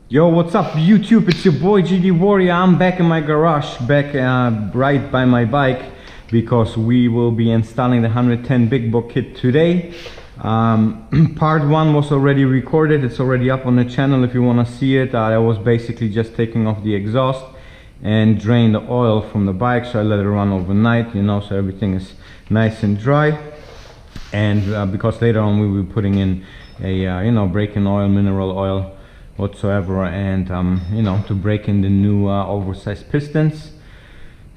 Yo, what's up YouTube? It's your boy GD Warrior. I'm back in my garage, back right by my bike, because we will be installing the 110 big book kit today. Part 1 was already recorded. It's already up on the channel if you want to see it. I was basically just taking off the exhaust and drain the oil from the bike, so I let it run overnight, you know, so everything is nice and dry. And because later on we will be putting in a you know, break-in oil, mineral oil whatsoever, and you know, to break in the new oversized pistons.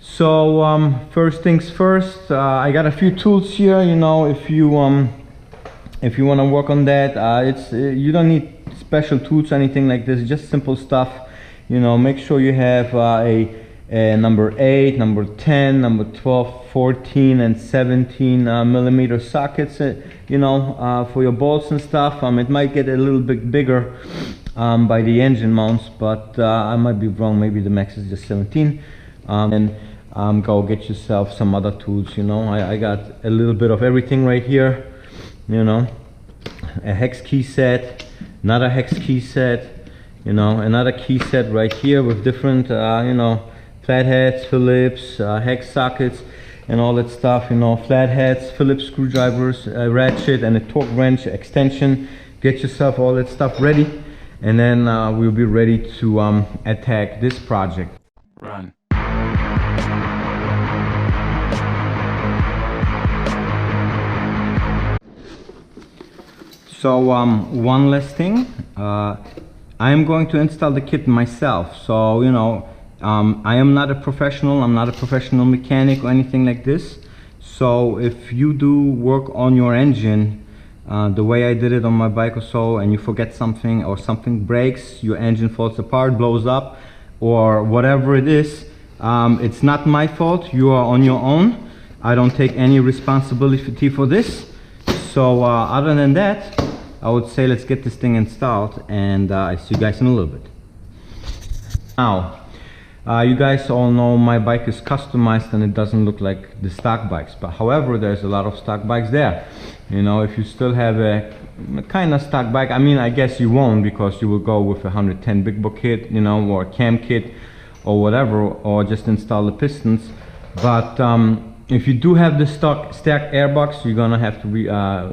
So first things first, I got a few tools here. You know, if you want to work on that, you don't need special tools or anything like this, just simple stuff. You know, make sure you have a number 8, number 10, number 12, 14 and 17 millimeter sockets, you know, for your bolts and stuff. It might get a little bit bigger by the engine mounts, but I might be wrong. Maybe the max is just 17. And go get yourself some other tools. You know, I got a little bit of everything right here. You know, a hex key set, another hex key set, you know, another key set right here with different you know, flatheads, Phillips, hex sockets and all that stuff. You know, flatheads, Phillips screwdrivers, a ratchet and a torque wrench extension. Get yourself all that stuff ready, and then we'll be ready to attack this project. Run. So one last thing, I am going to install the kit myself. So, you know, I am not a professional. I'm not a professional mechanic or anything like this. So if you do work on your engine the way I did it on my bike or so, and you forget something, or something breaks, your engine falls apart, blows up, or whatever it is, it's not my fault. You are on your own. I don't take any responsibility for this. So other than that, I would say let's get this thing installed, and I see you guys in a little bit. Now, you guys all know my bike is customized and it doesn't look like the stock bikes, but however, there's a lot of stock bikes there. You know, if you still have a kind of stock bike, I mean, I guess you won't, because you will go with a 110 big book kit, you know, or a cam kit or whatever, or just install the pistons. But if you do have the stock stacked airbox, you're gonna have to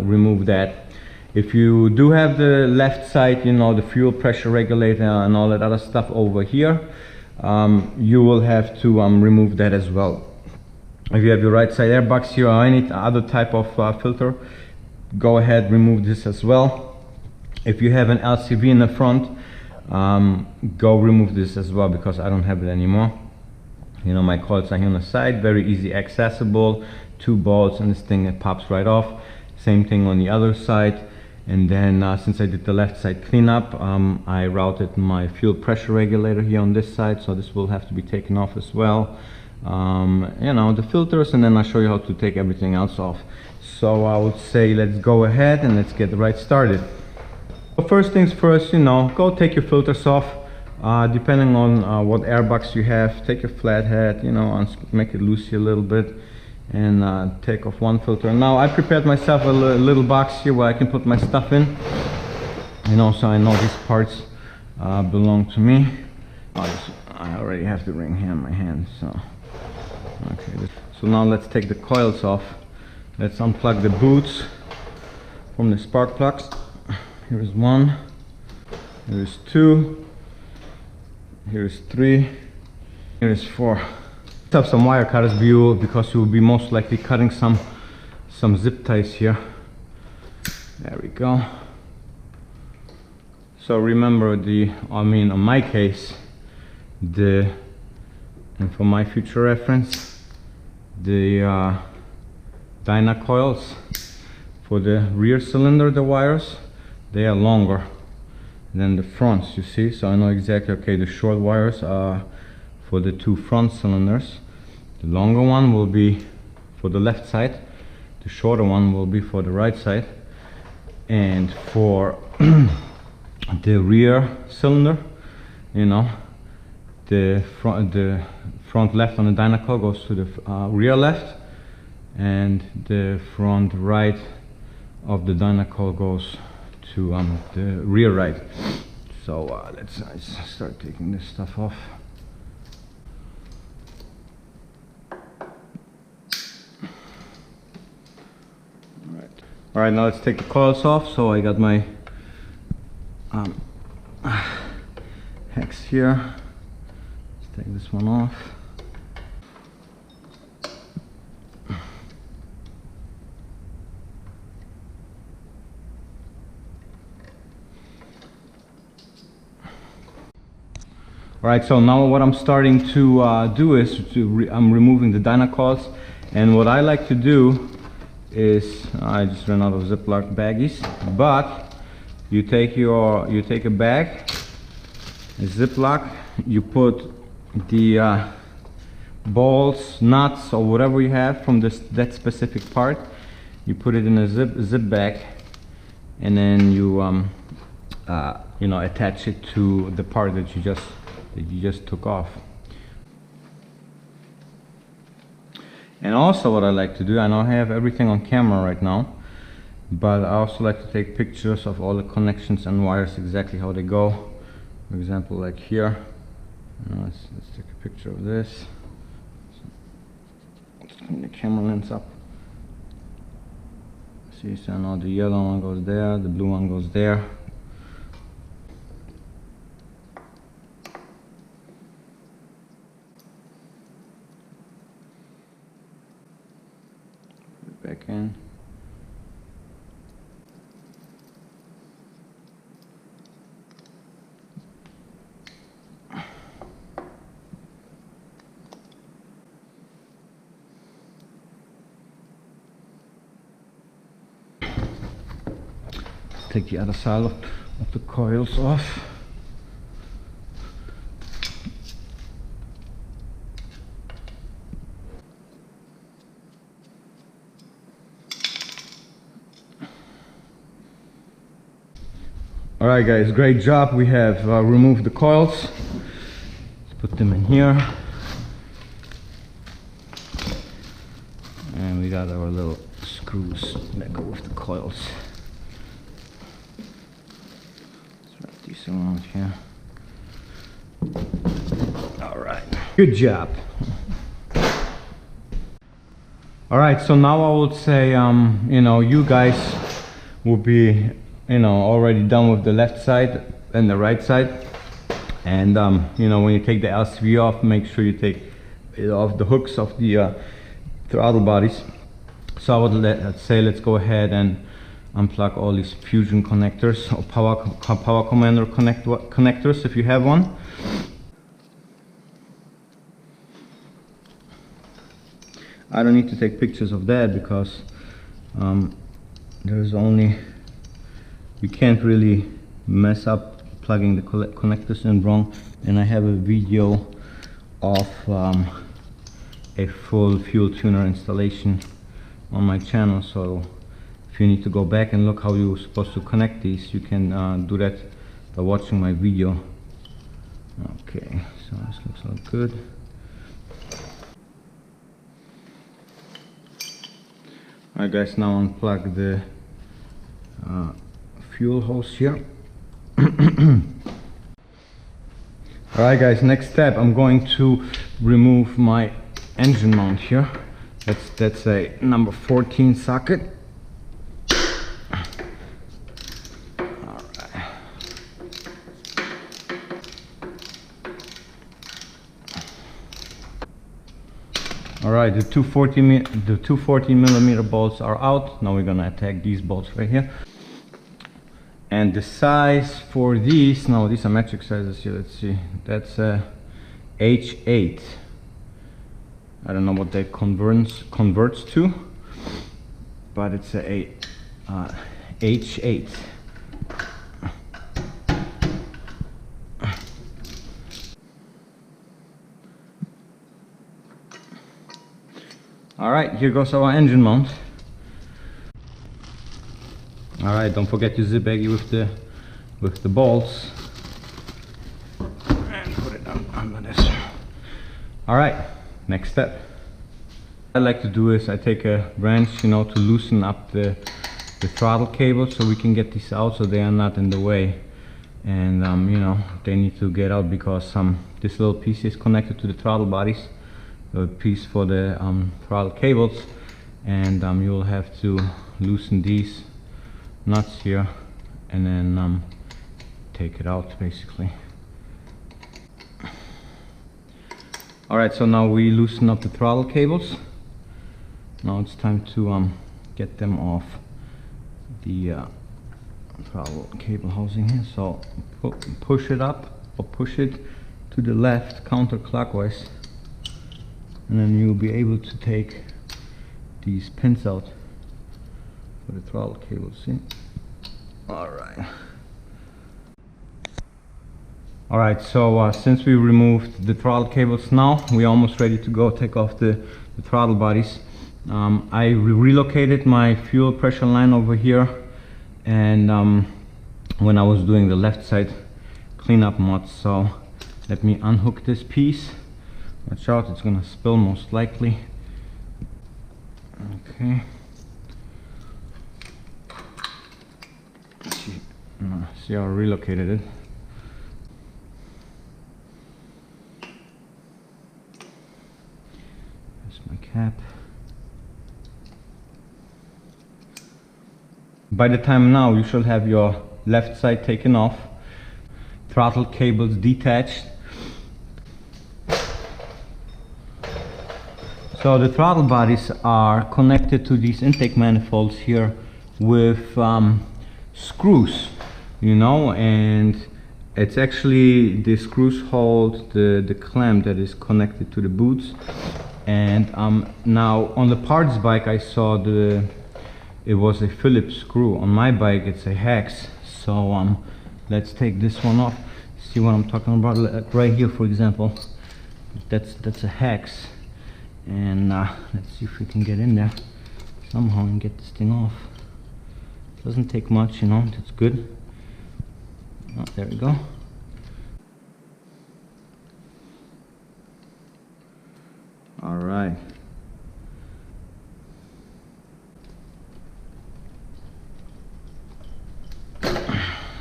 remove that. If you do have the left side, you know, the fuel pressure regulator and all that other stuff over here, you will have to remove that as well. If you have your right side airbox here or any other type of filter, go ahead, remove this as well. If you have an LCV in the front, go remove this as well, because I don't have it anymore. You know, my coils are here on the side, very easy accessible, 2 bolts and this thing that pops right off. Same thing on the other side. And then since I did the left side cleanup, I routed my fuel pressure regulator here on this side, so this will have to be taken off as well. You know, the filters, and then I'll show you how to take everything else off. So I would say let's go ahead and let's get right started. So first things first, you know, go take your filters off. Depending on what airbox you have, take your flathead, you know, make it loose here a little bit, and take off one filter. Now I prepared myself a little box here where I can put my stuff in, you know, so I know these parts belong to me. I already have the ring here in my hand, so okay. So now let's take the coils off. Let's unplug the boots from the spark plugs. Here's 1, here's 2, here's 3, here's 4. Have some wire cutters view, because you will be most likely cutting some zip ties here. There we go. So remember, I mean, in my case, and for my future reference, the dyna coils for the rear cylinder, the wires, they are longer than the fronts, you see. So I know exactly, okay, the short wires are for the 2 front cylinders. The longer one will be for the left side, the shorter one will be for the right side. And for the rear cylinder, you know, the front left on the dyna coil goes to the rear left, and the front right of the dyna coil goes to the rear right. So let's start taking this stuff off. Alright, now let's take the coils off. So I got my hex here. Let's take this one off. Alright, so now what I'm starting to do is I'm removing the dyno coils, and what I like to do is I just ran out of Ziploc baggies, but you take a bag, a Ziploc, you put the bolts, nuts, or whatever you have from that specific part, you put it in a zip bag, and then you you know, attach it to the part that you just took off. And also what I like to do, I know I have everything on camera right now, but I also like to take pictures of all the connections and wires, exactly how they go. For example, like here, let's take a picture of this. Let's clean the camera lens up. See, so now the yellow one goes there, the blue one goes there. Back in. Let's take the other side of the coils off. Alright guys, great job. We have removed the coils. Let's put them in here. And we got our little screws that go with the coils. Let's wrap these around here. Alright, good job. Alright, so now I would say, you know, you guys will be, you know, already done with the left side and the right side. And you know, when you take the LCV off, make sure you take it off the hooks of the throttle bodies. So I would let's say let's go ahead and unplug all these fusion connectors or power commander connectors if you have one. I don't need to take pictures of that because there's only, you can't really mess up plugging the connectors in wrong. And I have a video of a full fuel tuner installation on my channel, so if you need to go back and look how you're supposed to connect these, you can do that by watching my video. Okay, so this looks all good. Alright guys, now unplug the fuel hose here. Alright guys, next step, I'm going to remove my engine mount here. That's a number 14 socket. Alright. Alright, the 214 millimeter bolts are out. Now we're gonna attack these bolts right here. And the size for these, now these are metric sizes here, let's see, that's a H8. I don't know what that converts to, but it's a H8. Alright, here goes our engine mount. Alright, don't forget to zip baggie with the bolts. And put it under this. Alright, next step. What I like to do is I take a wrench, you know, to loosen up the throttle cable so we can get these out so they are not in the way. and you know, they need to get out because this little piece is connected to the throttle bodies, the piece for the throttle cables, and you'll have to loosen these nuts here and then take it out basically. Alright, so now we loosen up the throttle cables. Now it's time to get them off the throttle cable housing here. So push it up or push it to the left counterclockwise, and then you'll be able to take these pins out for the throttle cable. See? Alright, so since we removed the throttle cables, now we're almost ready to go take off the throttle bodies. I relocated my fuel pressure line over here, and when I was doing the left side cleanup mods, so let me unhook this piece. Watch out, it's gonna spill most likely. Okay. See how I relocated it. There's my cap. By the time now, you should have your left side taken off, throttle cables detached. So the throttle bodies are connected to these intake manifolds here with screws, you know, and it's actually the screws hold the clamp that is connected to the boots. And now on the parts bike I saw it was a Phillips screw. On my bike it's a hex. So let's take this one off. See what I'm talking about? Like right here, for example, that's a hex. And let's see if we can get in there somehow and get this thing off. Doesn't take much, you know, that's good. Oh, there we go. All right.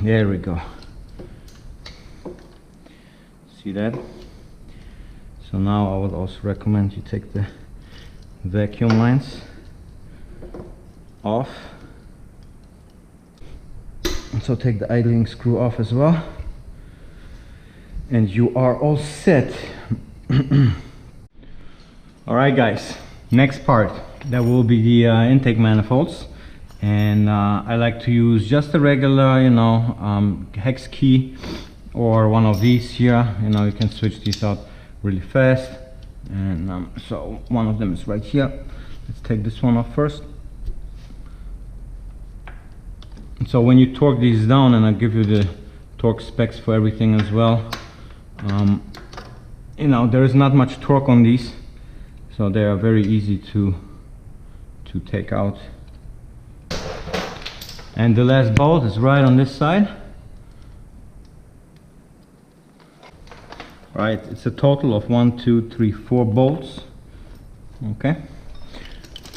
There we go. See that? So now I would also recommend you take the vacuum lines off. And so take the idling screw off as well. And you are all set. Alright guys, next part, that will be the intake manifolds. And I like to use just a regular, you know, hex key, or one of these here. You know, you can switch these out really fast. And so one of them is right here. Let's take this one off first. So when you torque these down, and I'll give you the torque specs for everything as well, you know, there is not much torque on these, so they are very easy to take out. And the last bolt is right on this side. Right, it's a total of 1, 2, 3, 4 bolts. Okay,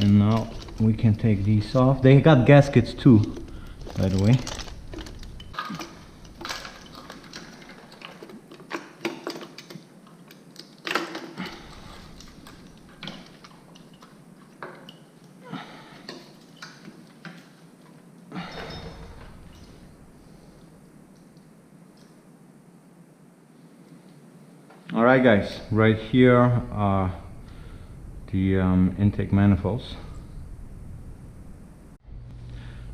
and now we can take these off. They got gaskets too, by the way. Alright guys, right here are the intake manifolds.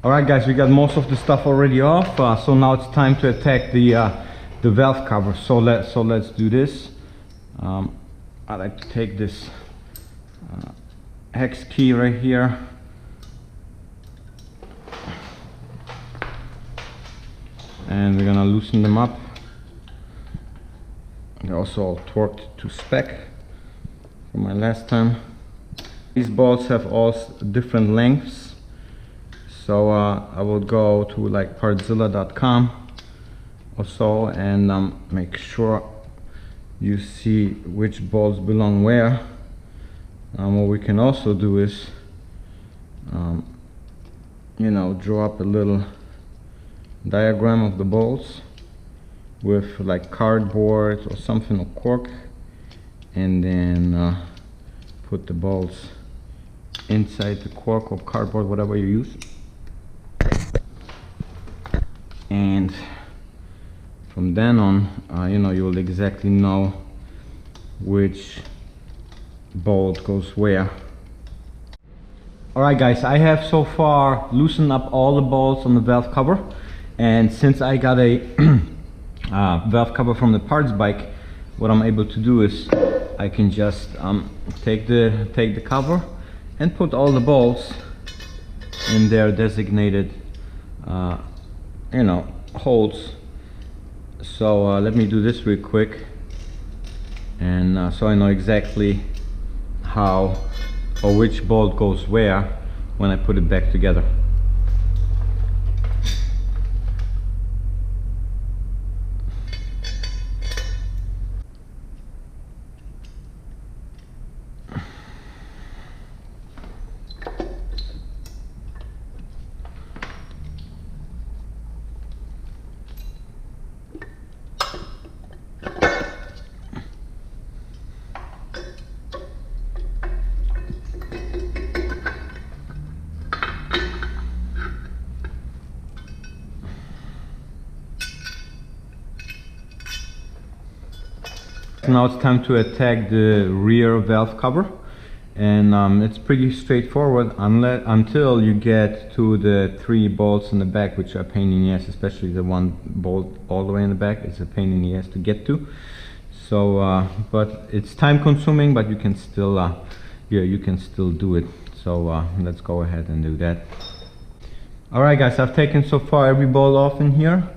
Alright guys, we got most of the stuff already off, so now it's time to attack the valve cover. So let's do this. I like to take this hex key right here, and we're gonna loosen them up. They're also all torqued to spec from my last time. These bolts have all different lengths, so I will go to like partzilla.com or so and make sure you see which bolts belong where. What we can also do is you know, draw up a little diagram of the bolts with like cardboard or something, or cork, and then put the bolts inside the cork or cardboard, whatever you use, and from then on you know, you will exactly know which bolt goes where. Alright guys, I have so far loosened up all the bolts on the valve cover, and since I got a valve cover from the parts bike, what I'm able to do is I can just take the cover and put all the bolts in their designated you know, holes. So let me do this real quick, and so I know exactly how or which bolt goes where when I put it back together. Now it's time to attack the rear valve cover, and it's pretty straightforward until you get to the 3 bolts in the back, which are a pain in the ass, especially the one bolt all the way in the back. It's a pain in the ass to get to. So but it's time consuming, but you can still yeah, you can still do it. So let's go ahead and do that. Alright guys, I've taken so far every bolt off in here.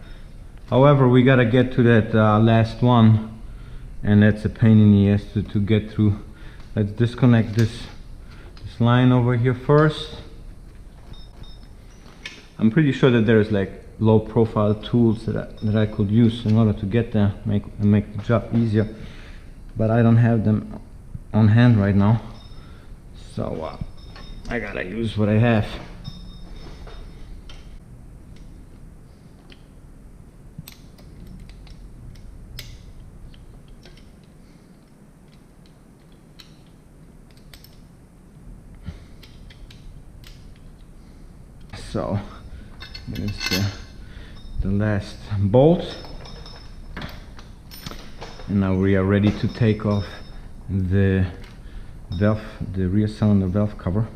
However, we gotta get to that last one, and that's a pain in the ass to get through. Let's disconnect this line over here first. I'm pretty sure that there's like low profile tools that I could use in order to get there, make the job easier, but I don't have them on hand right now, so I gotta use what I have. So there's the last bolt, and now we are ready to take off the rear cylinder valve cover.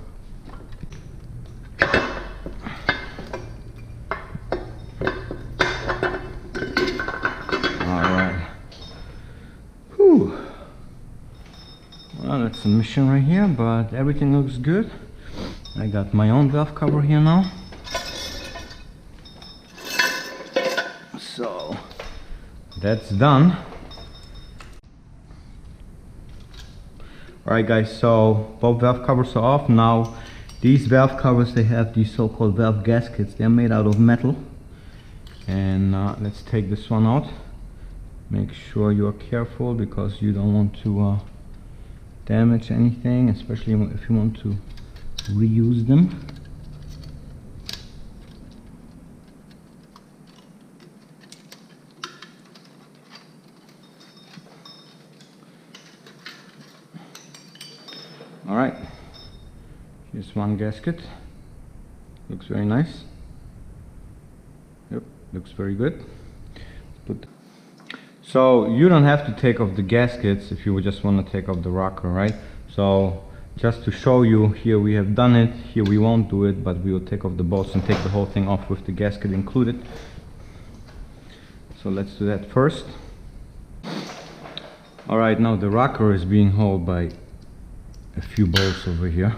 Alright. Whew. Well, that's a mission right here, but everything looks good. I got my own valve cover here now. So that's done. Alright guys, so both valve covers are off. Now these valve covers, they have these so-called valve gaskets. They're made out of metal, and let's take this one out. Make sure you are careful, because you don't want to damage anything, especially if you want to reuse them. Alright, here's one gasket. Looks very nice. Yep, looks very good. So you don't have to take off the gaskets if you just want to take off the rocker, right? So just to show you, here we have done it, here we won't do it, but we will take off the bolts and take the whole thing off with the gasket included. So let's do that first. Alright, now the rocker is being held by a few bolts over here.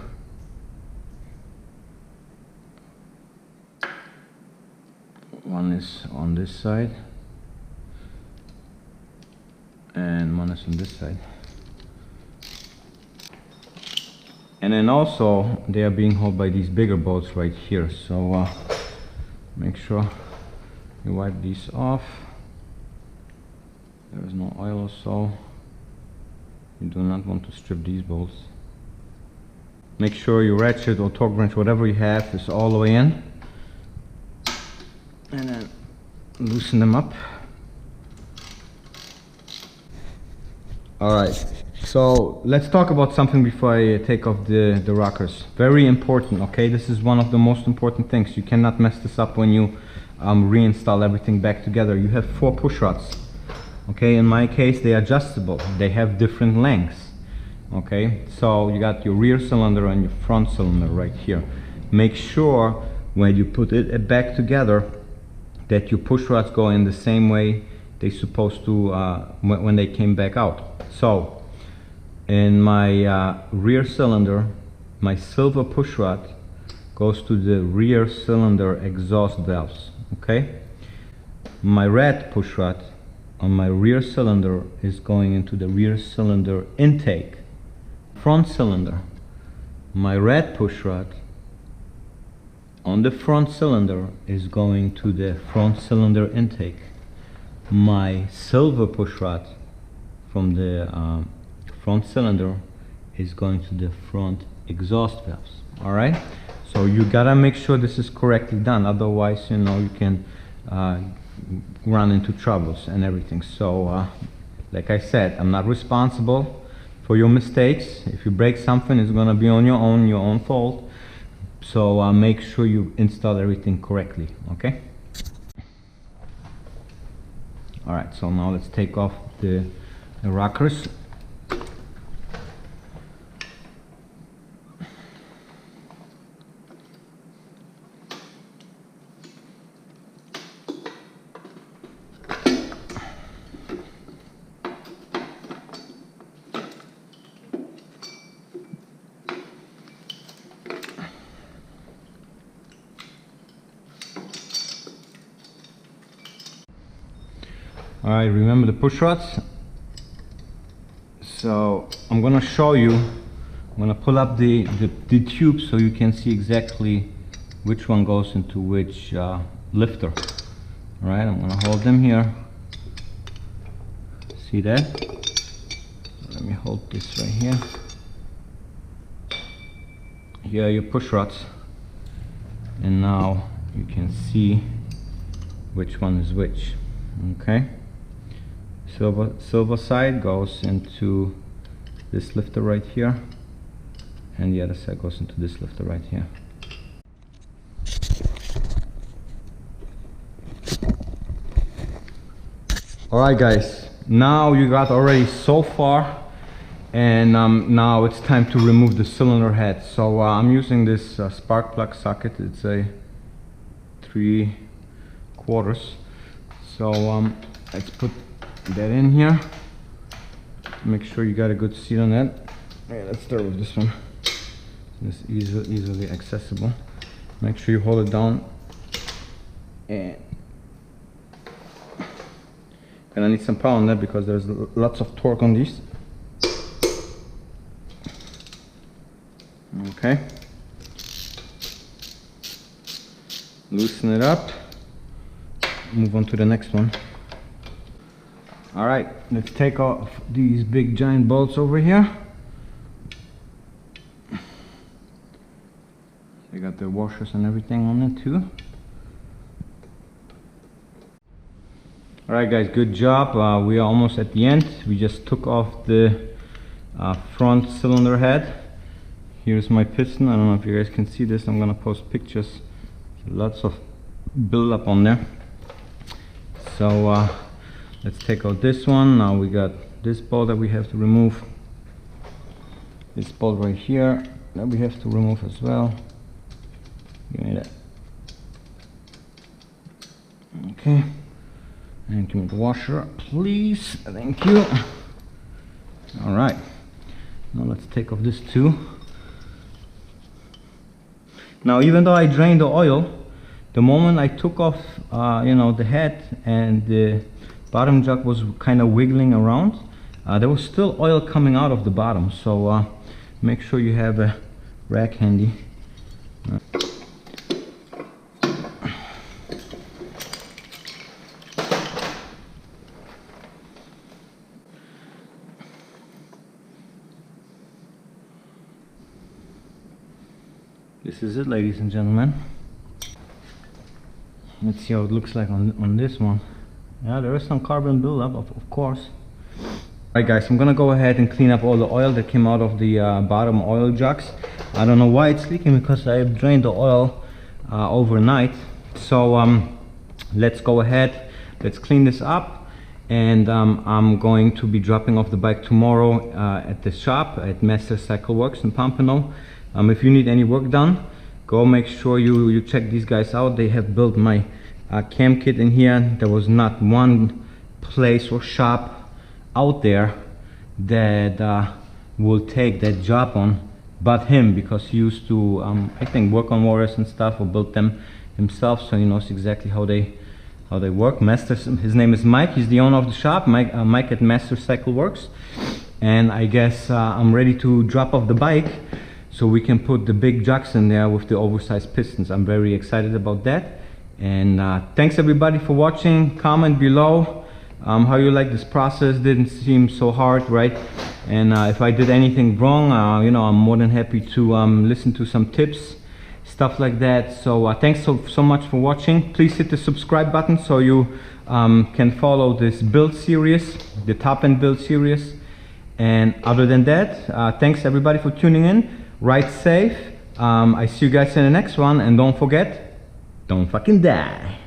One is on this side, and one is on this side. And then also they are being held by these bigger bolts right here. So make sure you wipe these off. There is no oil or so. You do not want to strip these bolts. Make sure your ratchet or torque wrench, whatever you have, is all the way in, and then loosen them up. Alright, so let's talk about something before I take off the rockers. Very important, okay? This is one of the most important things. You cannot mess this up when you reinstall everything back together. You have 4 push rods. Okay, in my case they're adjustable. They have different lengths. Okay, so you got your rear cylinder and your front cylinder right here. Make sure when you put it back together that your push rods go in the same way they're supposed to when they came back out. So in my rear cylinder, my silver push rod goes to the rear cylinder exhaust valves. Okay, my red push rod on my rear cylinder is going into the rear cylinder intake. Front cylinder, my red push rod on the front cylinder is going to the front cylinder intake. My silver push rod from the front cylinder is going to the front exhaust valves. Alright, so you gotta make sure this is correctly done, otherwise you know you can run into troubles and everything. So like I said, I'm not responsible for your mistakes. If you break something, it's gonna be on your own fault. So make sure you install everything correctly. Okay, all right, so now let's take off the rockers. Alright, remember the push rods. So I'm gonna show you, I'm gonna pull up the tube so you can see exactly which one goes into which lifter. Alright, I'm gonna hold them here. See that? Let me hold this right here. Here are your push rods. And now you can see which one is which. Okay. Silver side goes into this lifter right here, and the other side goes into this lifter right here. Alright guys, now you got already so far, and now it's time to remove the cylinder head. So I'm using this spark plug socket. It's a 3/4. So let's put that in here. Make sure you got a good seat on that. Okay, let's start with this one. It's easily accessible. Make sure you hold it down, and I need some power on that because there's lots of torque on these. Okay, loosen it up, move on to the next one. Alright, let's take off these big giant bolts over here. They got the washers and everything on it too. Alright guys, good job. We are almost at the end. We just took off the front cylinder head. Here's my piston. I don't know if you guys can see this. I'm gonna post pictures. Lots of build-up on there. So let's take out this one. Now we got this bolt that we have to remove. This bolt right here that we have to remove as well. Give me that. Okay. And give me the washer, please. Thank you. Alright. Now let's take off this too. Now even though I drained the oil, the moment I took off you know, the head and the bottom jug was kind of wiggling around, there was still oil coming out of the bottom. So make sure you have a rag handy. This is it, ladies and gentlemen. Let's see how it looks like on this one. Yeah, there is some carbon buildup, of course. Alright guys, I'm gonna go ahead and clean up all the oil that came out of the bottom oil jugs. I don't know why it's leaking, because I have drained the oil overnight. So let's go ahead, let's clean this up, and I'm going to be dropping off the bike tomorrow at the shop at Master Cycle Works in Pompano. If you need any work done, go make sure you check these guys out. They have built my cam kit in here. There was not one place or shop out there that will take that job on but him, because he used to I think work on Warriors and stuff, or built them himself, so he knows exactly how they work. His name is Mike. He's the owner of the shop, Mike at Master Cycle Works. And I guess I'm ready to drop off the bike so we can put the big jugs in there with the oversized pistons. I'm very excited about that. And thanks everybody for watching. Comment below how you like this process. Didn't seem so hard, right? And if I did anything wrong, you know, I'm more than happy to listen to some tips, stuff like that. So thanks so much for watching. Please hit the subscribe button so you can follow this build series, the top end build series. And other than that, thanks everybody for tuning in. Ride safe. I see you guys in the next one, and don't forget, don't fucking die.